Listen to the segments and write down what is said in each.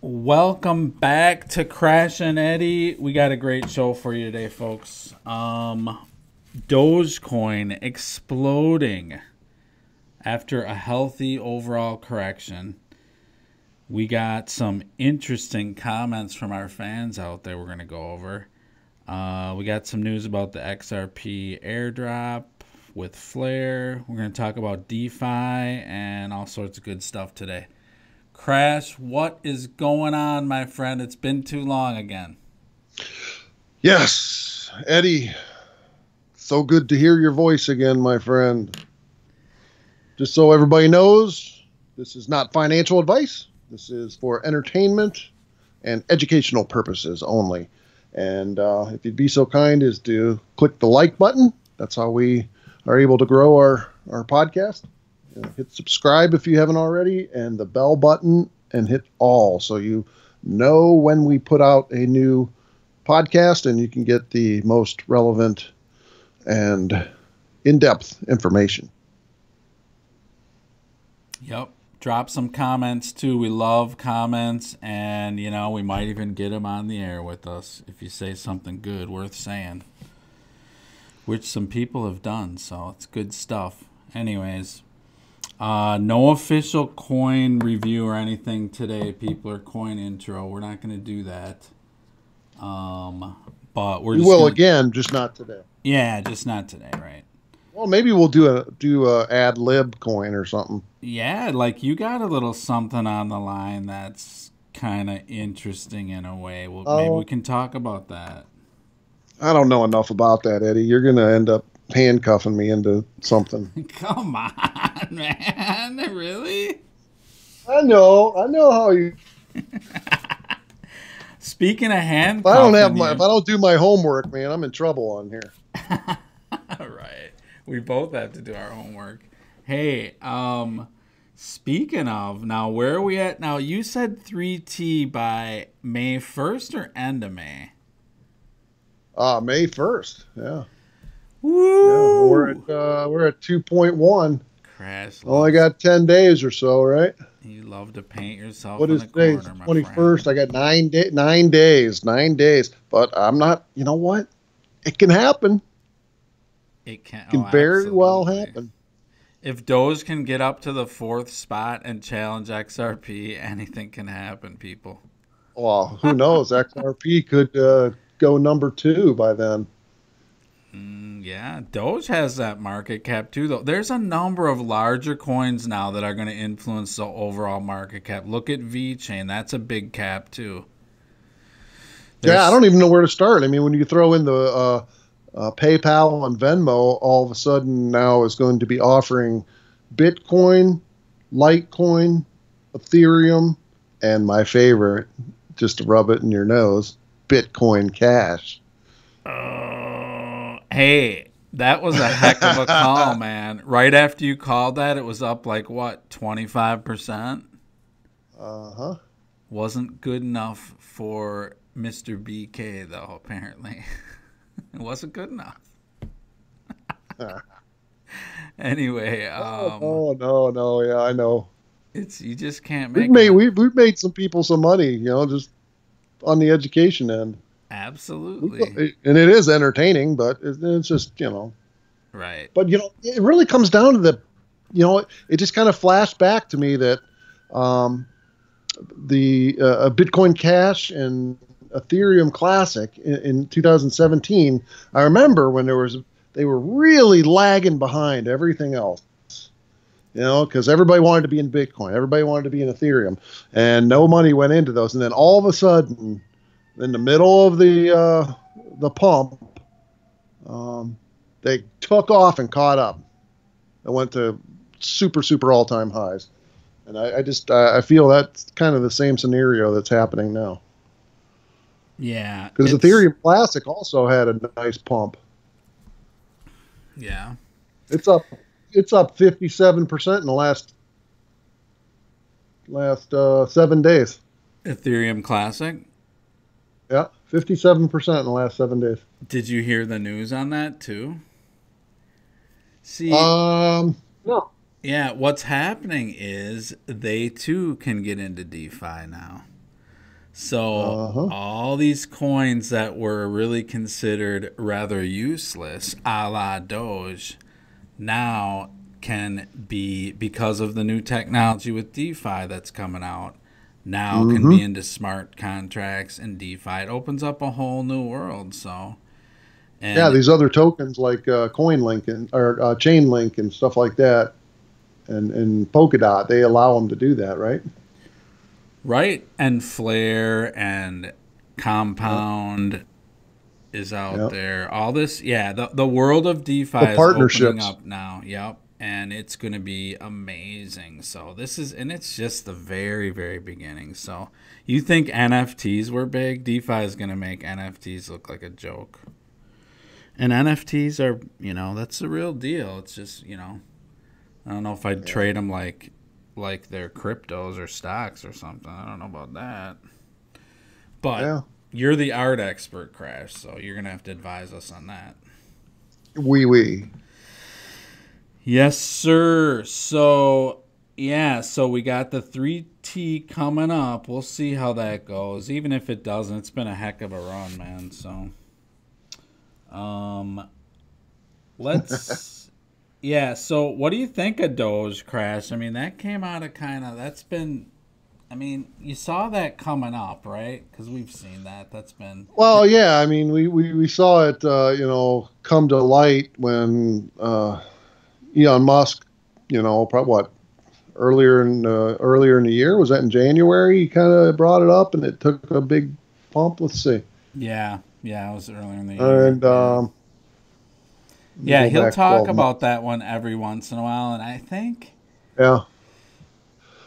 Welcome back to Crash and Eddie. We got a great show for you today, folks. Dogecoin exploding after a healthy overall correction. We got some interesting comments from our fans out there we're going to go over. We got some news about the XRP airdrop with Flare. We're going to talk about DeFi and all sorts of good stuff today. Crash, what is going on, my friend? It's been too long again. Yes, Eddie. So good to hear your voice again, my friend. Just so everybody knows, this is not financial advice. This is for entertainment and educational purposes only. And if you'd be so kind as to click the like button, that's how we are able to grow our podcast. Hit subscribe if you haven't already, and the bell button, and hit all so you know when we put out a new podcast and you can get the most relevant and in-depth information. Yep. Drop some comments too. We love comments, and we might even get them on the air with us if you say something good worth saying, which some people have done, so it's good stuff. Anyways, no official coin review or anything today, people, or coin intro. We're not going to do that. But we will again, just not today. Yeah, just not today, right? Well, maybe we'll do a ad lib coin or something. Yeah, like you got a little something on the line that's kind of interesting in a way. Well, maybe we can talk about that. I don't know enough about that, Eddie. You're going to end up handcuffing me into something. Come on, man. Really? I know how you. Speaking of handcuffing, if I don't do my homework, man, I'm in trouble on here. Right. We both have to do our homework. Hey, speaking of, now where are we at now? You said 3T by May 1st or end of May? May 1st. Yeah. Woo! Yeah, we're at 2.1. Crash. Only got 10 days or so, right? You love to paint yourself. What in is the today? corner, my 21st. friend. I got 9 days. 9 days. But I'm not. You know what? It can happen. It can very well happen. If Doge can get up to the 4th spot and challenge XRP, anything can happen, people. Well, who knows? XRP could go number 2 by then. Yeah, Doge has that market cap too, though. There's a number of larger coins now that are going to influence the overall market cap. Look at VeChain. That's a big cap too. Yeah, I don't even know where to start. I mean, when you throw in the PayPal and Venmo, all of a sudden now is going to be offering Bitcoin, Litecoin, Ethereum, and my favorite, just to rub it in your nose, Bitcoin Cash. Hey, that was a heck of a call, man. Right after you called that, it was up like, what, 25%? Uh-huh. Wasn't good enough for Mr. BK, though, apparently. It wasn't good enough. Anyway. No. Yeah, I know. You just can't make we've made some people some money, just on the education end. Absolutely. And it is entertaining, but it's just, Right. But, it really comes down to it just kind of flashed back to me that the Bitcoin Cash and Ethereum Classic in 2017, I remember when they were really lagging behind everything else. Because everybody wanted to be in Bitcoin. Everybody wanted to be in Ethereum. And no money went into those. And then all of a sudden, in the middle of the pump, they took off and caught up. It went to super, super all-time highs. And I feel that's kind of the same scenario that's happening now. Yeah. Because Ethereum Classic also had a nice pump. Yeah. It's up 57% in the last 7 days. Ethereum Classic? Yeah, 57% in the last 7 days. Did you hear the news on that too? See, no. Yeah, what's happening is they too can get into DeFi now. So Uh-huh. all these coins that were really considered rather useless, a la Doge, now can be, because of the new technology with DeFi that's coming out, now can Mm-hmm. be into smart contracts and DeFi. It opens up a whole new world. So, Yeah, and these other tokens like CoinLink or Chainlink and stuff like that, and Polkadot, they allow them to do that, right? right, and Flare and Yeah, Compound is out yeah. there. All this, yeah, the world of DeFi The is opening partnerships. up now. Yep. And it's going to be amazing. So this is, and it's just the very, very beginning. So you think NFTs were big? DeFi is going to make NFTs look like a joke. And NFTs are, that's the real deal. It's just, I don't know if I'd Yeah. trade them like they're cryptos or stocks or something. I don't know about that. But Yeah. you're the art expert, Crash, so you're going to have to advise us on that. We. Yes, sir. So, yeah, so we got the 3T coming up. We'll see how that goes. Even if it doesn't, it's been a heck of a run, man. So, um, let's, yeah, so what do you think of Doge, Crash? I mean, that came out of that's been, I mean, you saw that coming up, right? Because we've seen that. That's been, Well, yeah. I mean, we saw it, come to light when Elon Musk, probably what earlier in the year, was that in January? He kind of brought it up, and it took a big pump. Let's see. yeah, it was earlier in the year. And Yeah. let me Yeah, go he'll back talk 12 about months. that one every once in a while, and I think, Yeah.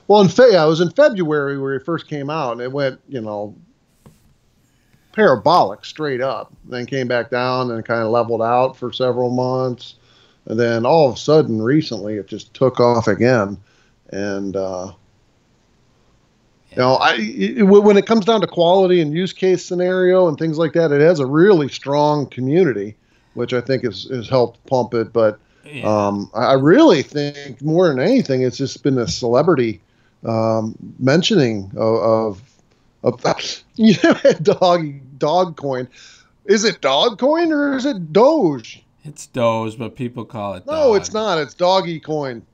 Well, yeah, it was in February where it first came out, and it went, parabolic straight up. Then came back down and kind of leveled out for several months, and then all of a sudden, recently, it just took off again. And yeah, when it comes down to quality and use case scenario and things like that, it has a really strong community, which I think has helped pump it. But yeah, I really think more than anything, it's just been a celebrity mentioning of dog coin. Is it dog coin or is it Doge? it's Doge, but people call it No, it's Dog. not. It's doggy coin.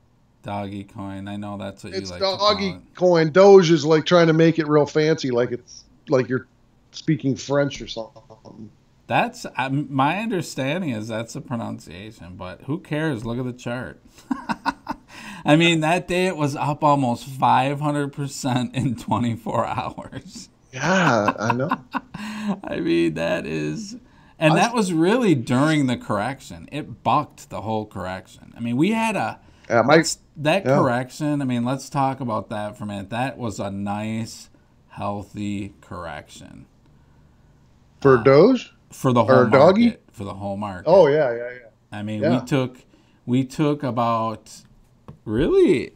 Doggy coin. I know that's what you It's like to call doggy it. coin. Doge is like trying to make it real fancy, like it's like you're speaking French or something. That's my understanding is that's the pronunciation, but who cares? Look at the chart. I mean, that day it was up almost 500% in 24 hours. Yeah, I know. I mean, that is, and I that was really during the correction. It bucked the whole correction. I mean, we had a, yeah, my let's, that yeah correction, I mean, let's talk about that for a minute. That was a nice, healthy correction for Doge for the whole or doggy. market, for the whole Oh market. yeah, yeah, yeah, I mean, yeah. we took about, really,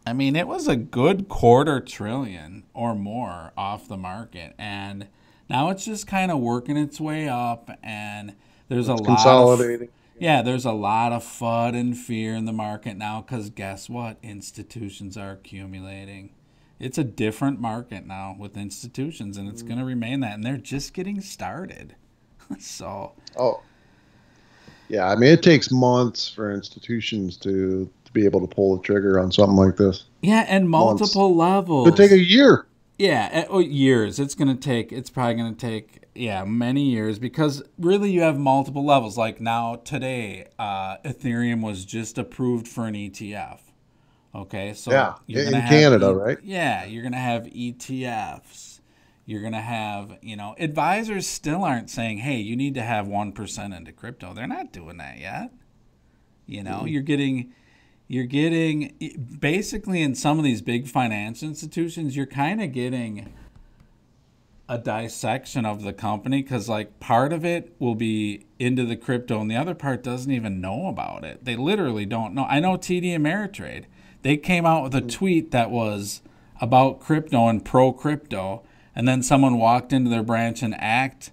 I mean, it was a good quarter trillion or more off the market. And now it's just kind of working its way up. And there's a It's lot of, consolidating. yeah, there's a lot of FUD and fear in the market now because guess what? Institutions are accumulating. It's a different market now with institutions, and it's going to remain that. And they're just getting started. So, Oh yeah, I mean it takes months for institutions to be able to pull the trigger on something like this. yeah, and Months. multiple Could take levels. a year. Yeah, years. It's probably going to take, yeah, many years because really you have multiple levels. Like now, today, Ethereum was just approved for an ETF. Okay, so Yeah, you're going to in have, Canada, right? yeah, you're going to have ETFs. You're going to have, advisors still aren't saying, hey, you need to have 1% into crypto. They're not doing that yet. Mm. You're getting basically in some of these big financial institutions, you're kind of getting a dissection of the company because like part of it will be into the crypto and the other part doesn't even know about it. They literally don't know. I know TD Ameritrade. They came out with a tweet that was about crypto and pro crypto, and then someone walked into their branch and asked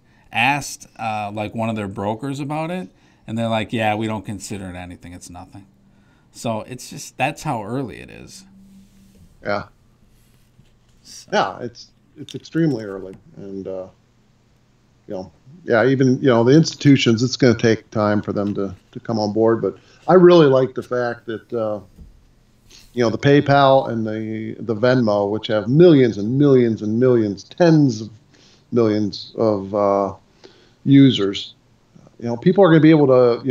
like one of their brokers about it, and they're like, "Yeah, we don't consider it anything. It's nothing." So it's just that's how early it is. Yeah, So, yeah. it's extremely early, and yeah, even the institutions, it's going to take time for them to come on board. But I really like the fact that the PayPal and the Venmo, which have millions and millions and millions, tens of millions of users. People are going to be able to,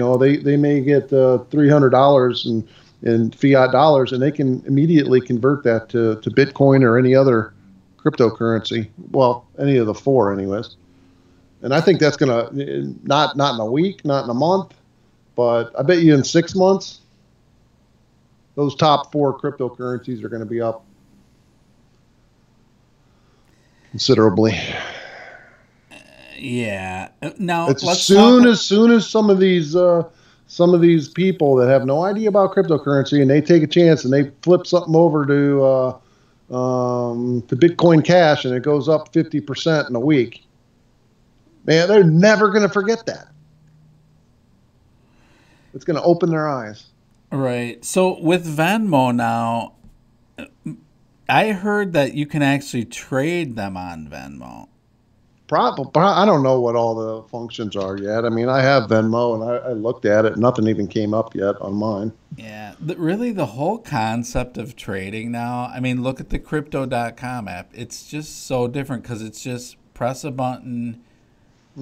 they may get $300 in fiat dollars, and they can immediately convert that to Bitcoin or any other cryptocurrency. Well, any of the four, anyways. And I think that's going to not in a week, not in a month, but I bet you in 6 months, those top four cryptocurrencies are going to be up considerably. Yeah. Now, it's as soon as some of these people that have no idea about cryptocurrency and they take a chance and they flip something over to Bitcoin Cash and it goes up 50% in a week, man, they're never going to forget that. It's going to open their eyes. Right. So with Venmo now, I heard that you can actually trade them on Venmo. Probably. I don't know what all the functions are yet. I mean, I have Venmo and I looked at it. Nothing even came up yet on mine. Yeah. Really, the whole concept of trading now, I mean, look at the crypto.com app. It's just so different because it's just press a button,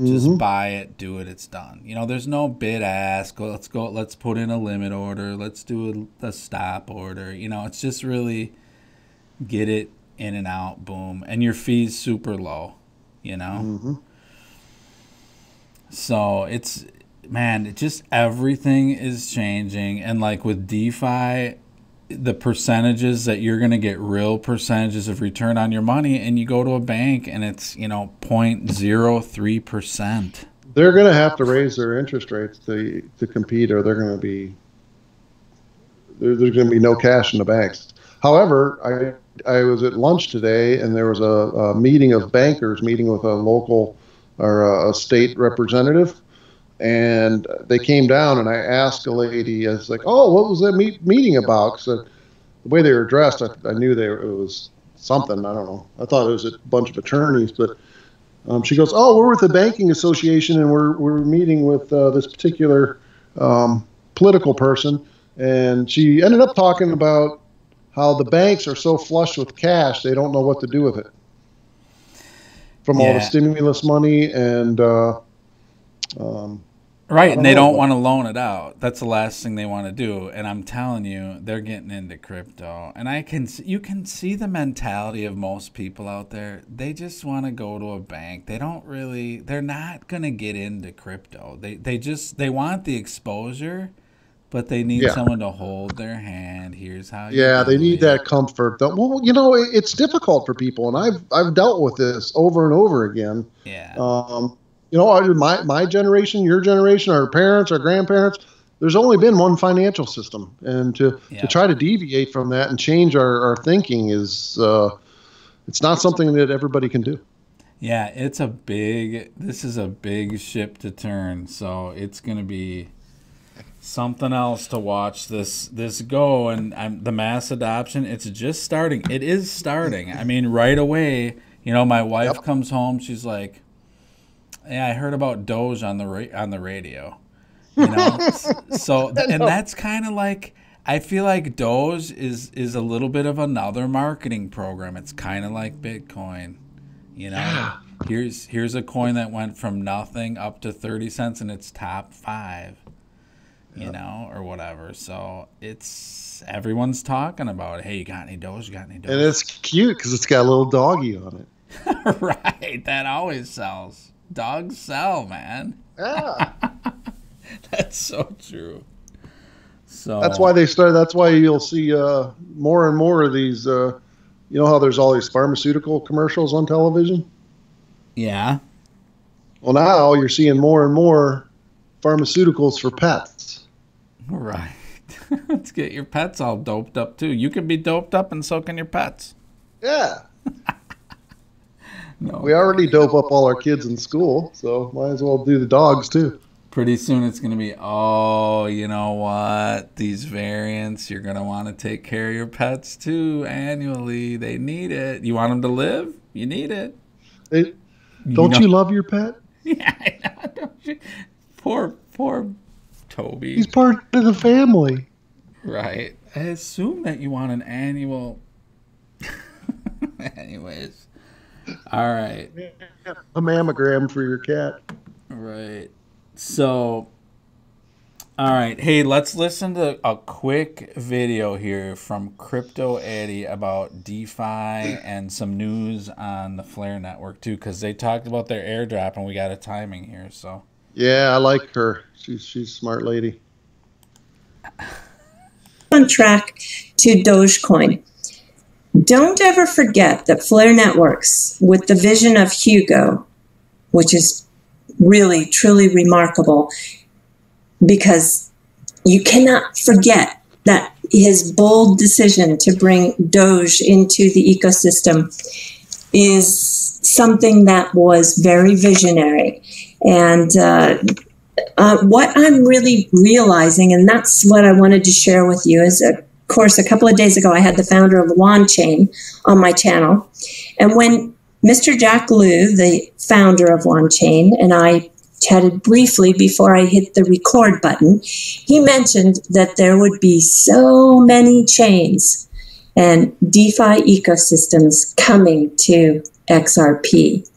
just buy it, do it, it's done. There's no bid ask. Let's put in a limit order. Let's do a stop order. It's just really get it in and out, boom. And your fee's super low. So just everything is changing. And like with DeFi, the percentages that you're going to get real percentages of return on your money, and you go to a bank and it's 0.03%. They're going to have to raise their interest rates to compete, or there's going to be no cash in the banks. However, I was at lunch today, and there was a meeting of bankers meeting with a local or a state representative, and they came down, and I asked a lady, I was like, "Oh, what was that meeting about?" Because the way they were dressed, I knew it was something. I don't know. I thought it was a bunch of attorneys, but she goes, "Oh, we're with the banking association, and we're meeting with this particular political person," and she ended up talking about how the banks are so flush with cash, they don't know what to do with it. From all the stimulus money and... right, and they don't want to loan it out. That's the last thing they want to do. And I'm telling you, they're getting into crypto. And you can see the mentality of most people out there. They just want to go to a bank. They're not going to get into crypto. They want the exposure, but they need someone to hold their hand. Here's how you do they need it. that comfort. Well, it's difficult for people, and I've dealt with this over and over again. Yeah. My generation, your generation, our parents, our grandparents, there's only been one financial system, and to try to deviate from that and change our thinking is it's not something that everybody can do. Yeah, this is a big ship to turn, so it's going to be something else to watch this go. And the mass adoption, it's just starting. It is starting. I mean, right away, my wife comes home, she's like, "Yeah, I heard about Doge on the radio." So and that's kind of like, I feel like Doge is a little bit of another marketing program. It's kind of like Bitcoin. Here's a coin that went from nothing up to 30 cents in its top 5. Or whatever. So everyone's talking about it. Hey, you got any Doge? And it's cute because it's got a little doggy on it. Right. That always sells. Dogs sell, man. Yeah. That's so true. So that's why you'll see more and more of these, how there's all these pharmaceutical commercials on television? Yeah. Well, now you're seeing more and more pharmaceuticals for pets. Right. Let's get your pets all doped up too. You can be doped up and so can your pets. Yeah. No. We already dope up all our kids in school, so might as well do the dogs too. Pretty soon it's going to be, oh, you know what? These variants, you're going to want to take care of your pets too annually. They need it. You want them to live? You need it. Don't you love your pet? Yeah, I know. Don't you? Poor Toby. He's part of the family. Right. I assume that you want an annual. Anyways. All right. A mammogram for your cat. Right. So, all right. Hey, let's listen to a quick video here from Crypto Edy about DeFi and some news on the Flare network too, because they talked about their airdrop and we got a timing here. So. Yeah, I like her. She's a smart lady. On track to Dogecoin. Don't ever forget that Flare Networks, with the vision of Hugo, which is really, truly remarkable, because you cannot forget that his bold decision to bring Doge into the ecosystem is something that was very visionary. And what I'm really realizing, and that's what I wanted to share with you, is, of course, a couple of days ago, I had the founder of WanChain on my channel. And when Mr. Jack Liu, the founder of WanChain, and I chatted briefly before I hit the record button, he mentioned that there would be so many chains and DeFi ecosystems coming to XRP.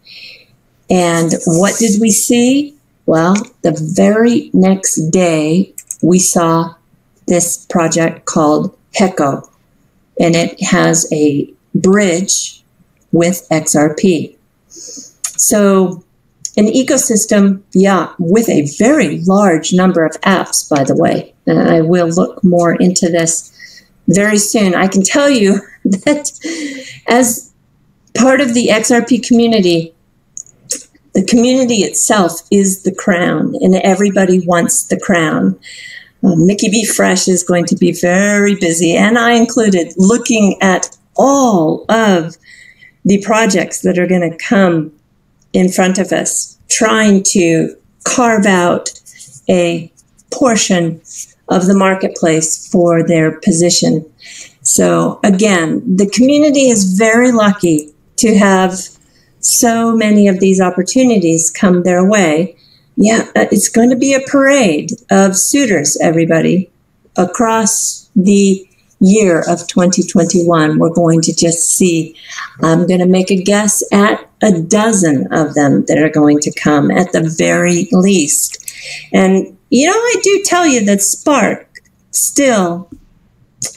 And what did we see? Well, the very next day, we saw this project called Heco, and it has a bridge with XRP. So an ecosystem, yeah, with a very large number of apps, by the way. And I will look more into this very soon. I can tell you that as part of the XRP community, the community itself is the crown, and everybody wants the crown. Mickey B. Fresh is going to be very busy, and I included, looking at all of the projects that are going to come in front of us, trying to carve out a portion of the marketplace for their position. So again, the community is very lucky to have so many of these opportunities come their way. Yeah, it's going to be a parade of suitors, everybody. Across the year of 2021, we're going to just see, I'm going to make a guess at a dozen of them that are going to come at the very least. And, you know, I do tell you that Spark still,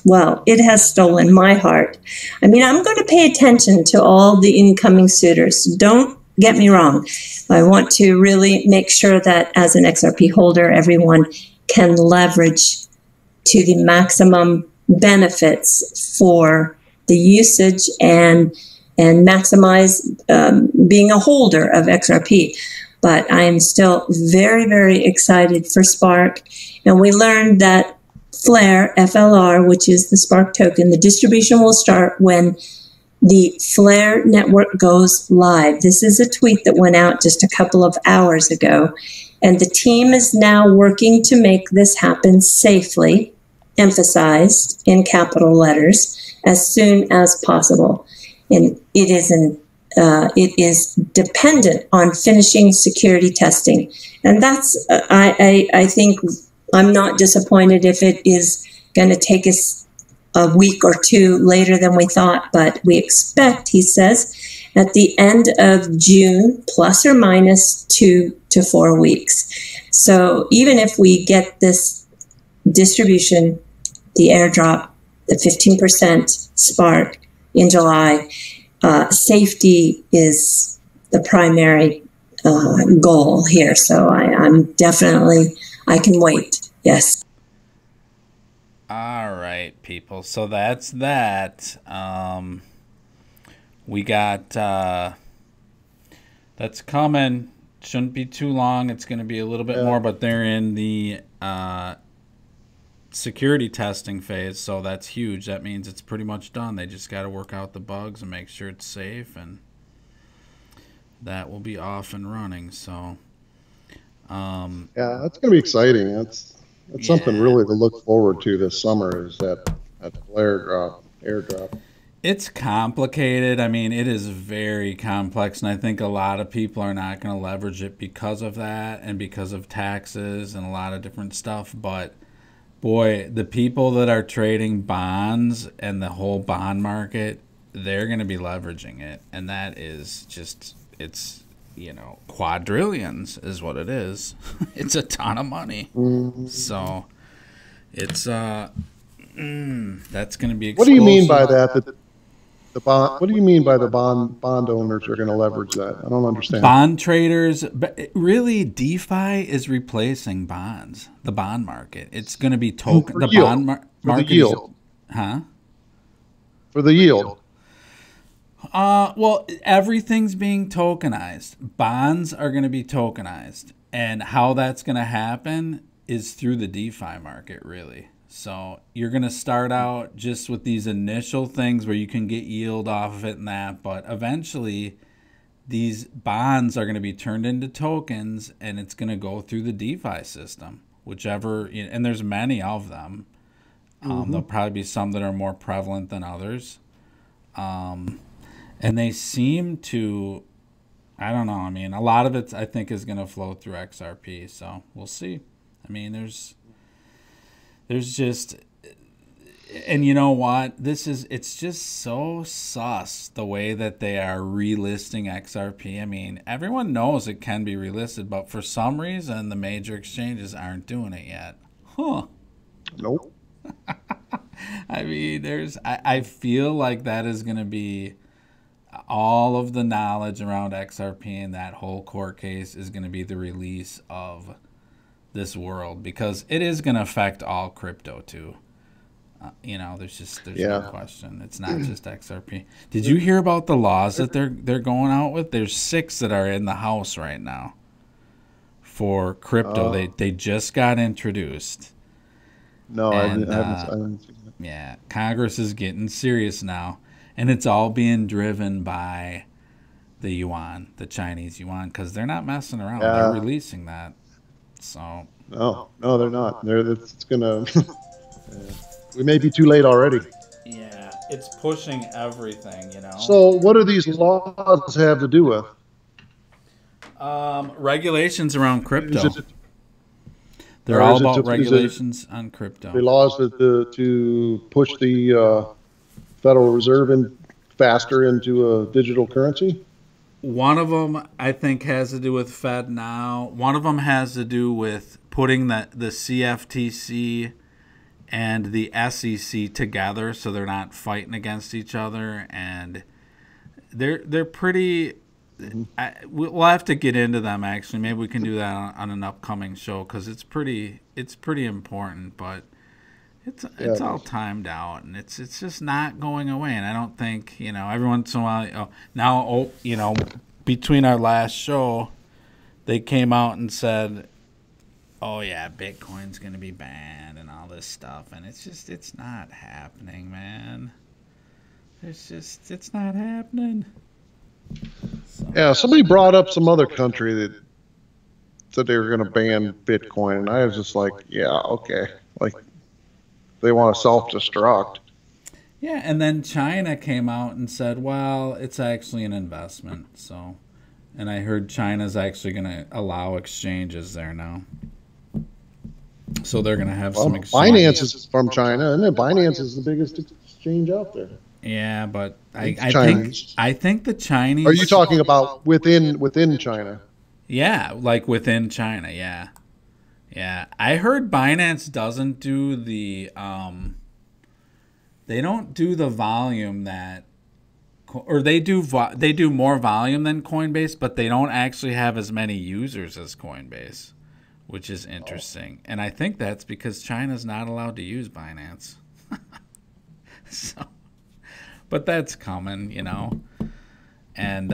well, it has stolen my heart. I mean, I'm going to pay attention to all the incoming suitors. Don't get me wrong. I want to really make sure that as an XRP holder, everyone can leverage to the maximum benefits for the usage and maximize being a holder of XRP. But I am still very, very excited for Spark. And we learned that Flare, FLR, which is the Spark token, the distribution will start when the Flare network goes live. This is a tweet that went out just a couple of hours ago. And the team is now working to make this happen safely, emphasized in capital letters, as soon as possible. And it is dependent on finishing security testing. And that's, I think, I'm not disappointed if it is going to take us a week or two later than we thought, but we expect, he says, at the end of June, plus or minus 2 to 4 weeks. So even if we get this distribution, the airdrop, the 15% Spark in July, safety is the primary goal here. So I'm definitely, I can wait. Yes. All right, people. So that's that. We got that's coming. Shouldn't be too long. It's going to be a little bit more, but they're in the security testing phase, so that's huge. That means it's pretty much done. They just got to work out the bugs and make sure it's safe, and that will be off and running. So Yeah, that's going to be exciting. That's something really to look forward to this summer is that flare airdrop. It's complicated. I mean, it is very complex, and I think a lot of people are not going to leverage it because of that and because of taxes and a lot of different stuff. But boy, the people that are trading bonds and the whole bond market, they're going to be leveraging it, and that is just it's quadrillions is what it is. It's a ton of money. So it's that's going to be explosive. What do you mean by that? The bond. What do you mean by the bond owners are going to leverage that? I don't understand. Bond traders, but really, DeFi is replacing bonds. The bond market. It's going to be token. The yield. bond market. For the yield. Huh? For the yield. Well, everything's being tokenized. Bonds are going to be tokenized, and how that's going to happen is through the DeFi market, really. So you're going to start out just with these initial things where you can get yield off of it and that, but eventually these bonds are going to be turned into tokens, and it's going to go through the DeFi system, whichever, and there's many of them. There'll probably be some that are more prevalent than others. And they seem to, I don't know, I mean, a lot of it I think is going to flow through XRP, so we'll see. I mean, there's just, and you know what? It's just so sus the way that they are relisting XRP. I mean, everyone knows it can be relisted, but for some reason, the major exchanges aren't doing it yet. Huh. Nope. I mean, I feel like that is going to be all of the knowledge around XRP and that whole court case is going to be the release of this world, because it is going to affect all crypto too. There's no question. It's not just XRP. Did you hear about the laws that they're going out with? There's 6 that are in the House right now for crypto. They just got introduced. No, and, I haven't seen that. Yeah, Congress is getting serious now, and it's all being driven by the yuan, the Chinese yuan, because they're not messing around. They're releasing that. So no, they're not. It's gonna. We may be too late already. Yeah, it's pushing everything, So, what do these laws have to do with? Regulations around crypto. They're all about regulations on crypto. The laws to push the Federal Reserve faster into a digital currency. One of them, I think, has to do with Fed now. One of them has to do with putting the CFTC and the SEC together so they're not fighting against each other. And they're pretty... we'll have to get into them, actually. Maybe we can do that on an upcoming show, because it's pretty important, but it's all timed out, and it's just not going away. And I don't think, every once in a while, between our last show, they came out and said, oh yeah, Bitcoin's going to be banned and all this stuff, and it's not happening, man. It's not happening. So. Yeah, somebody brought up some other country that said they were going to ban Bitcoin, and I was just like, yeah, okay. Like, they want to self-destruct. Yeah, and then China came out and said, well, it's actually an investment. So, and I heard China's actually going to allow exchanges there now. So they're going to have some exchanges. Binance is from China, and then Binance is the biggest exchange out there. Yeah, but I think the Chinese... Are you talking about within China? Yeah, like within China, yeah. Yeah, I heard Binance doesn't do the... they don't do the volume that... Or they do more volume than Coinbase, but they don't actually have as many users as Coinbase, which is interesting. And I think that's because China's not allowed to use Binance. So... But that's coming, and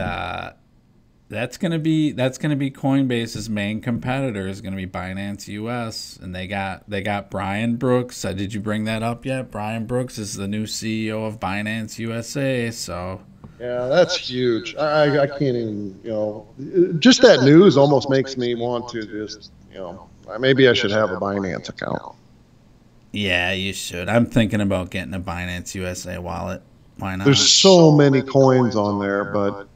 that's gonna be Coinbase's main competitor is gonna be Binance US, and they got Brian Brooks. Did you bring that up yet? Brian Brooks is the new CEO of Binance USA. So Yeah, that's huge. I can't even, just that news almost makes me want to just, maybe I should have a Binance account. Yeah, you should. I'm thinking about getting a Binance USA wallet. Why not? There's so many coins on there, but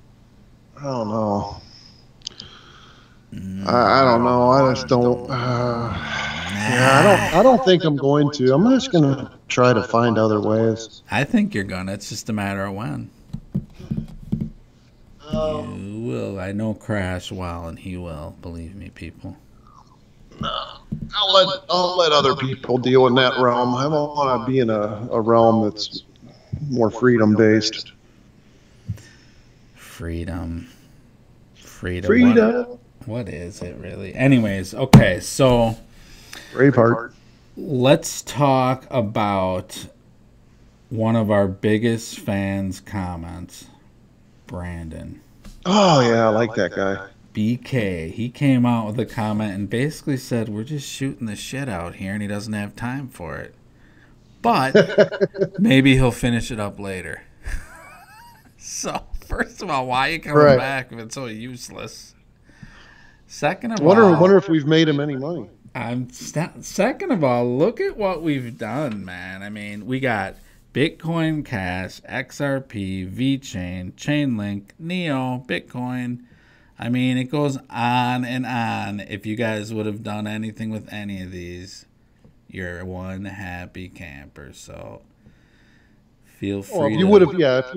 I don't know. I don't know. I just don't. I don't think I'm going to. I'm just going to try to find other ways. I think you're gonna. It's just a matter of when. You will. I know Crash well, and he will. Believe me, people. No, I'll let other people deal in that realm. I want to be in a realm that's more freedom based. Freedom. What is it really? Anyways, okay, so Braveheart. Let's talk about one of our biggest fans' comments, Brandon. Oh yeah, I like that guy. BK, he came out with a comment and basically said, we're just shooting the shit out here and he doesn't have time for it. But maybe he'll finish it up later. So, first of all, why are you coming back if it's so useless? Second of all, wonder if we've made him any money. Second of all, look at what we've done, man. I mean, we got Bitcoin Cash, XRP, VeChain, Chainlink, Neo, Bitcoin. I mean, it goes on and on. If you guys would have done anything with any of these, you're one happy camper. So feel free. Well, if you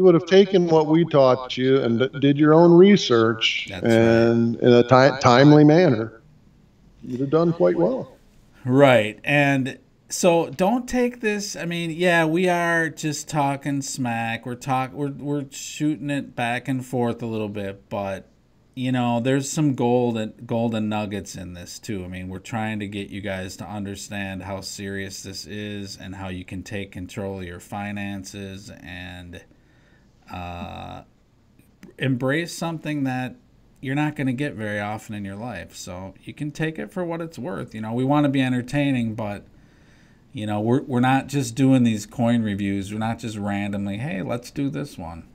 would have taken what we taught you and did your own research in a timely manner, you'd have done quite well. Right. And so don't take this. I mean, yeah, we are just talking smack. We're shooting it back and forth a little bit, but there's some golden nuggets in this too. I mean, we're trying to get you guys to understand how serious this is and how you can take control of your finances and embrace something that you're not going to get very often in your life. So you can take it for what it's worth. We want to be entertaining, but we're not just doing these coin reviews. We're not just randomly, hey, let's do this one.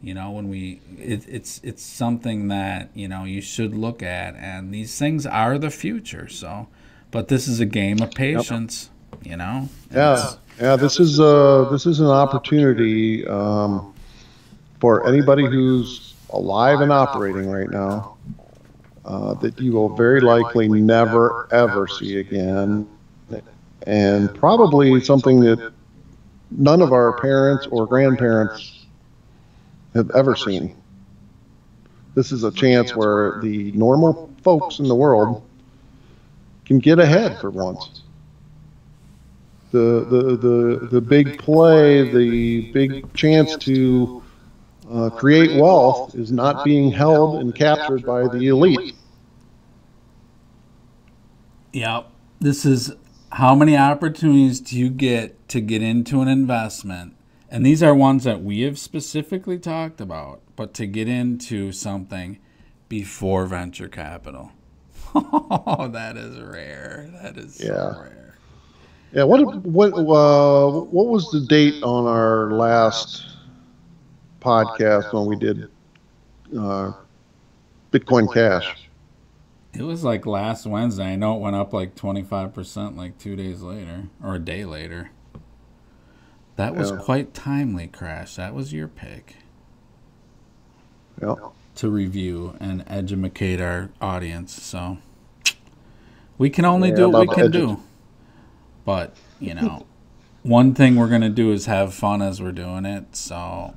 It's something that you should look at, and these things are the future. So, but this is a game of patience. Yeah. This is an opportunity for anybody who's alive and operating right now that you will very likely never ever see again, and probably something that none of our parents or grandparents have ever seen. This is a chance where the normal folks in the world can get ahead for once. The big play, the big chance to create wealth is not being held and captured by the elite. Yep. This is how many opportunities do you get to get into an investment? And these are ones that we have specifically talked about, but to get into something before venture capital. Oh, that is rare. That is so rare. Yeah. What was the date on our last podcast when we did Bitcoin Cash? It was like last Wednesday. I know it went up like 25% like 2 days later or a day later. That was quite timely, Crash. That was your pick. Yeah. To review and educate our audience. So we can only do what we can do. But, one thing we're going to do is have fun as we're doing it. So,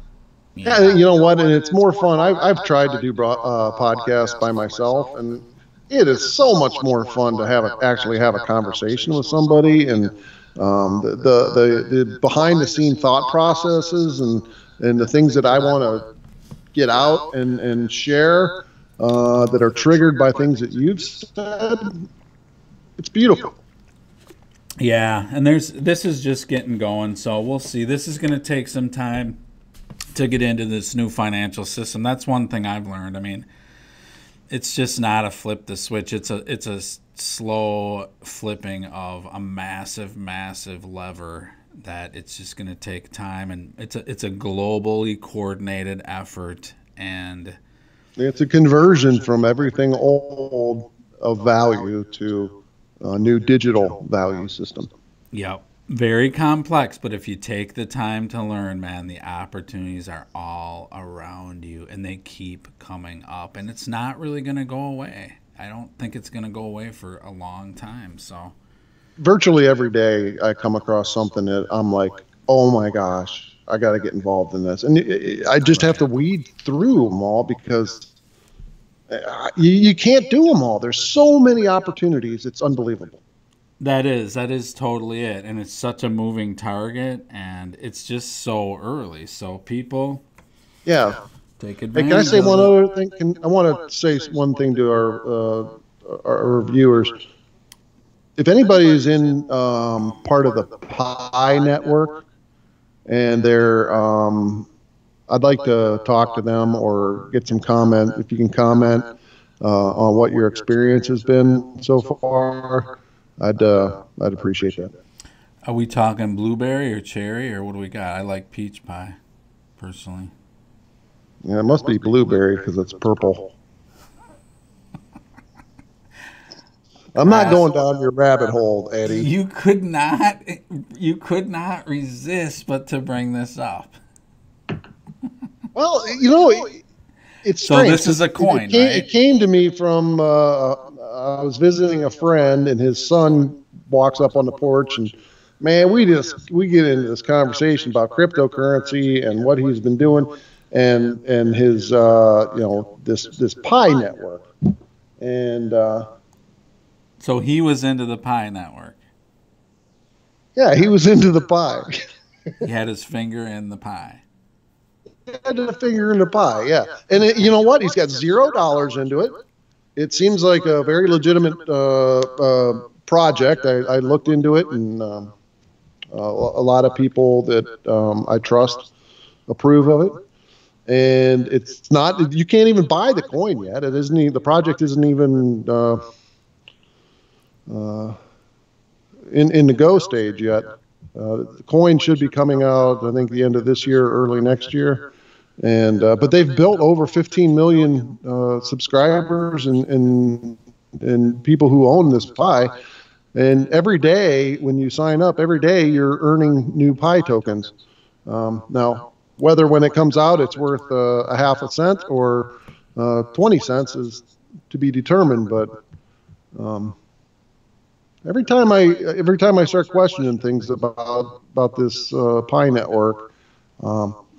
yeah, you know what? And it's more fun. I've tried to do podcasts by myself, and it is so much more fun to actually have a conversation with somebody, and the behind the scene thought processes and the things that I want to get out and share that are triggered by things that you've said. It's beautiful. Yeah, and this is just getting going, so we'll see. This is going to take some time to get into this new financial system. That's one thing I've learned. I mean, it's just not a flip the switch. It's a slow flipping of a massive lever that it's just going to take time, and it's a globally coordinated effort, and it's a conversion from everything old of value to a new digital value system. Yep. Very complex, but if you take the time to learn, man, the opportunities are all around you, and they keep coming up, and it's not really going to go away. I don't think it's going to go away for a long time. So virtually every day I come across something that I'm like, oh my gosh, I got to get involved in this. And I just have to weed through them all because you can't do them all. There's so many opportunities. It's unbelievable. That is totally it. And it's such a moving target, and it's just so early. So people, take advantage. Hey, can I say one other thing? I want to say one thing to our viewers. If anybody is in part of the Pi network and they're, I'd like to talk to them or get some comment. If you can comment on what your experience has been so far, I'd appreciate that. Are we talking blueberry or cherry, or what do we got? I like peach pie, personally. Yeah, it must be blueberry because it's purple. I'm not going down your rabbit hole, Eddie. You could not resist but to bring this up. Well, you know, it's strange. So this is a coin, right? It came to me from I was visiting a friend, and his son walks up on the porch, and man, we get into this conversation about cryptocurrency and what he's been doing, and his this Pi network, and so he was into the Pi network. Yeah, he was into the Pi. He had his finger in the pie. Had a finger in the pie, yeah. And you know what? He's got $0 into it. It seems like a very legitimate project. I looked into it, and a lot of people that I trust approve of it. And it's not. You can't even buy the coin yet. It isn't. The project isn't even in the go stage yet. The coin should be coming out, I think, the end of this year, early next year. And but they've built over 15 million subscribers and people who own this Pi. And every day when you sign up, every day you're earning new Pi tokens. Now, whether when it comes out it's worth a half a cent or 20 cents is to be determined. But every time I start questioning things about this Pi network,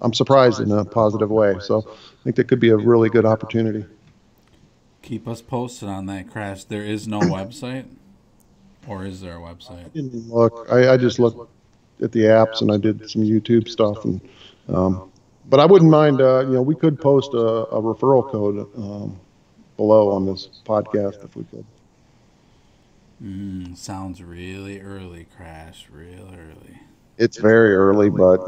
I'm surprised in a positive way. So I think that could be a really good opportunity. Keep us posted on that, Crash. There is no website, or is there a website? I didn't look. I just looked at the apps, and I did some YouTube stuff. And but I wouldn't mind. We could post a referral code below on this podcast if we could. Sounds really early, Crash. Real early. It's very early, but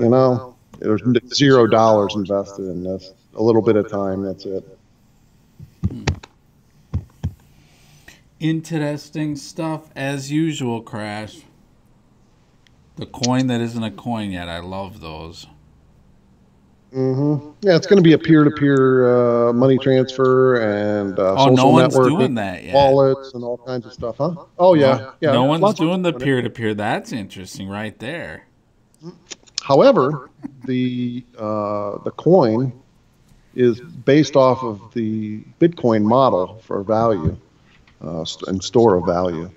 there's $0 invested in this. A little bit of time. That's it. Interesting stuff as usual, Crash. The coin that isn't a coin yet. I love those. Yeah, it's going to be a peer-to-peer money transfer and social no one's networking, doing that yet. Wallets and all kinds of stuff, huh? Oh yeah, yeah. No one's doing the peer-to-peer. That's interesting, right there. However, the coin is based off of the Bitcoin model for value and store of value.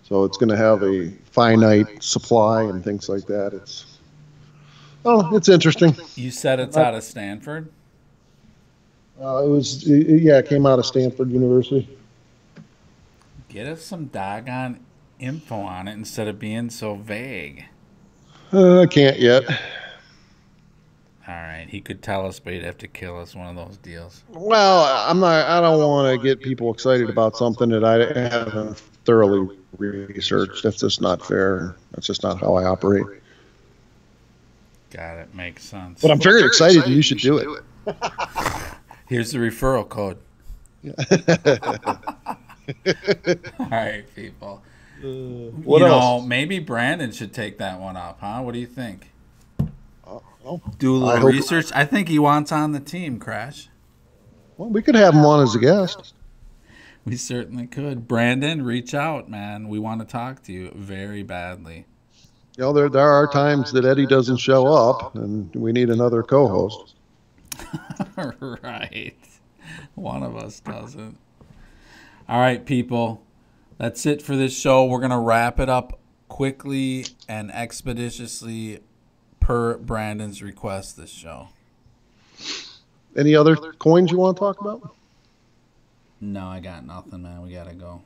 So it's going to have a finite supply and things like that. It's interesting. You said it's out of Stanford? It came out of Stanford University. Get us some doggone info on it instead of being so vague. I can't yet. All right, he could tell us, but he'd have to kill us. One of those deals. Well, I don't want to get people excited about something that I haven't thoroughly researched. That's just not fair. That's just not how I operate. Got it. Makes sense. But I'm very excited that you should do it. Here's the referral code. All right, people. What else? Maybe Brandon should take that one up, huh? What do you think? Well, Do a little research. I think he wants on the team, Crash. well, we could have him on as a guest. We certainly could. Brandon, reach out, man. We want to talk to you very badly. There are times that Edy doesn't show up, and we need another co-host. Right. One of us doesn't. All right, people. That's it for this show. We're going to wrap it up quickly and expeditiously per Brandon's request this show. Any other coins you want to talk about? No, I got nothing, man. We got to go.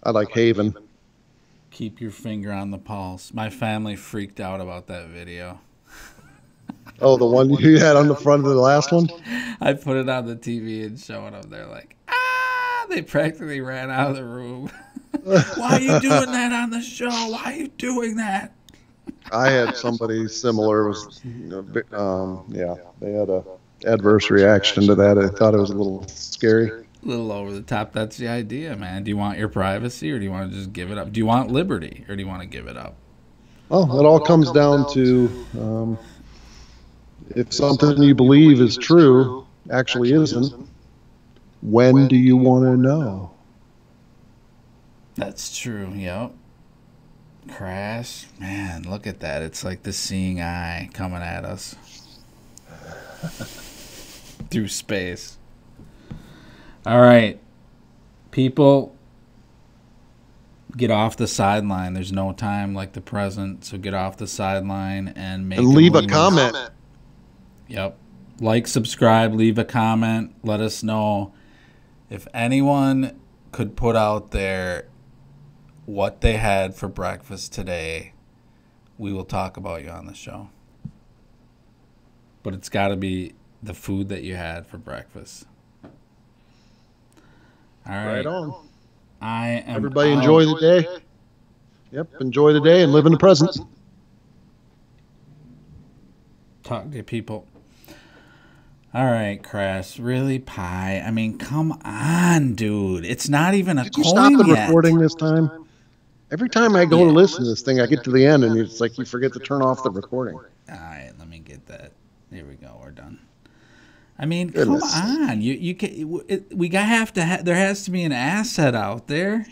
I like Haven. Keep your finger on the pulse. My family freaked out about that video. Oh, the one you had on the front of the last one? I put it on the TV and showing them. They're like, ah! They practically ran out of the room. Why are you doing that on the show? Why are you doing that? I had somebody similar. They had a adverse reaction to that. I thought it was a little scary. A little over the top. That's the idea, man. Do you want your privacy or do you want to just give it up? Do you want liberty or do you want to give it up? Well, it all comes down to if something you believe is true actually isn't, when do you want to know? That's true, yep. Crash, man, look at that. It's like the seeing eye coming at us through space. All right, people, get off the sideline. There's no time like the present, so get off the sideline and leave a comment. Yep. Like, subscribe, leave a comment. Let us know if anyone could put out there what they had for breakfast today. We will talk about you on the show. But it's got to be the food that you had for breakfast. All right. Right on. Everybody enjoy the day. Yep, enjoy the day and live in the present. Talk to you, people. All right, Crash. Really, Pie? I mean, come on, dude. It's not even a Did coin you stop the yet. recording this time? Every time I go to listen to this thing, I get to the end and it's like you forget to turn off the recording. All right, let me get that. Here we go. We're done. I mean, Goodness. come on. You can. We have to. There has to be an asset out there.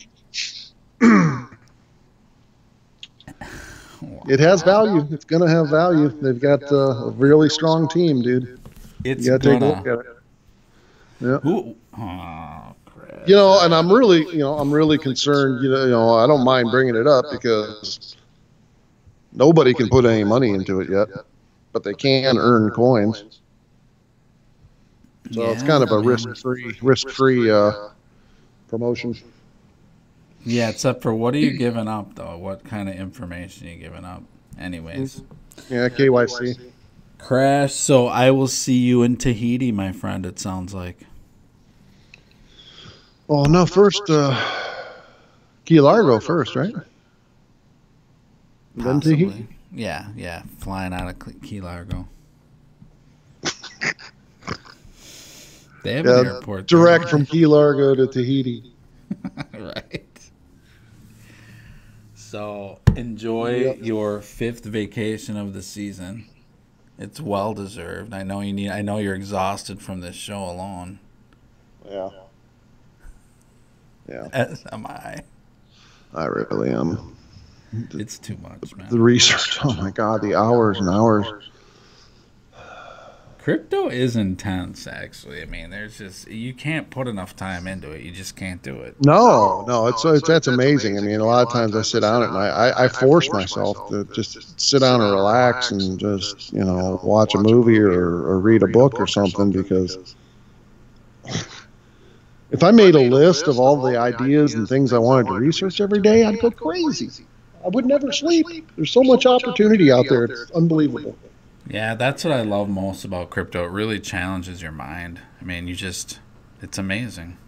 It has value. It's going to have value. They've got a really strong team, dude. It's you got to take a look at it. Yeah. Who? Oh, crap. And I'm really concerned. I don't mind bringing it up because nobody can put any money into it yet, but they can earn coins. So it's kind of a risk-free promotion. Yeah, except for what are you giving up, though? What kind of information are you giving up? Anyways. Yeah, KYC. Crash, so I will see you in Tahiti, my friend, it sounds like. Oh, no, first, Key Largo first, right? Then Tahiti? Yeah, flying out of Key Largo. They have an airport direct there. from Key Largo to Tahiti. Right. So enjoy your 5th vacation of the season. It's well deserved. I know you're exhausted from this show alone. Yeah. As am I. I really am. It's too much, man. The research. Oh my God, the hours and hours. Crypto is intense, actually. I mean, you can't put enough time into it. You just can't do it. No, that's amazing. I mean, a lot of times I sit down and I force myself to just sit down and relax and just, watch a movie or read a book or something, because if I made a list of all the ideas and things I wanted to research every day, I'd go crazy. I would never sleep. There's so much opportunity out there. It's unbelievable. Yeah, that's what I love most about crypto. It really challenges your mind. I mean, it's amazing.